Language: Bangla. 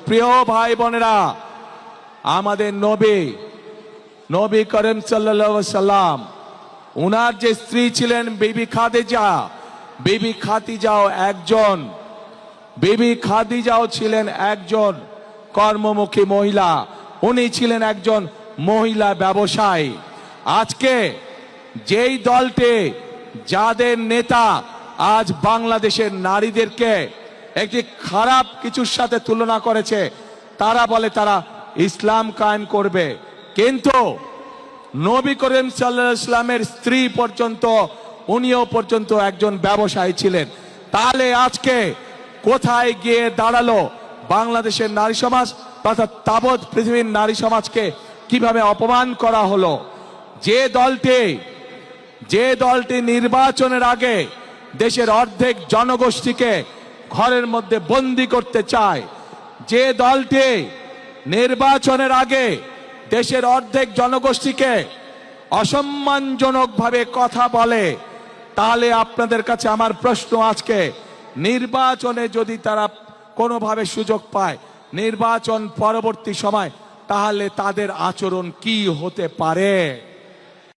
প্রিয় ভাই বোনেরা, আমাদের নবী করিম সাল্লাল্লাহু আলাইহি সাল্লাম, উনার যে স্ত্রী ছিলেন বিবি খাদিজাও ছিলেন একজন কর্মমুখী মহিলা। উনি ছিলেন একজন মহিলা ব্যবসায়ী। আজকে যেই দলটি, যাদের নেতা আজ বাংলাদেশের নারীদেরকে একটি খারাপ কিছুর সাথে তুলনা করেছে, তারা বলে তারা ইসলাম কায়েম করবে, কিন্তু নবী করিম সাল্লাল্লাহু আলাইহি সাল্লামের স্ত্রী পর্যন্ত, উনিও পর্যন্ত একজন ব্যবসায়ী ছিলেন। তাহলে আজকে কোথায় গিয়ে দাঁড়ালো বাংলাদেশের নারী সমাজ, তথা তাবৎ পৃথিবীর নারী সমাজকে কিভাবে অপমান করা হলো? যে দলটি নির্বাচনের আগে দেশের অর্ধেক জনগোষ্ঠীকে ঘরের মধ্যে বন্দী করতে চায়, যে দলটি নির্বাচনের আগে দেশের অর্ধেক জনগোষ্ঠীকে অসম্মানজনকভাবে কথা বলে, তাহলে আপনাদের কাছে আমার প্রশ্ন, আজকে নির্বাচনে যদি তারা কোনোভাবে সুযোগ পায়, নির্বাচন পরবর্তী সময়, তাহলে তাদের আচরণ কি হতে পারে?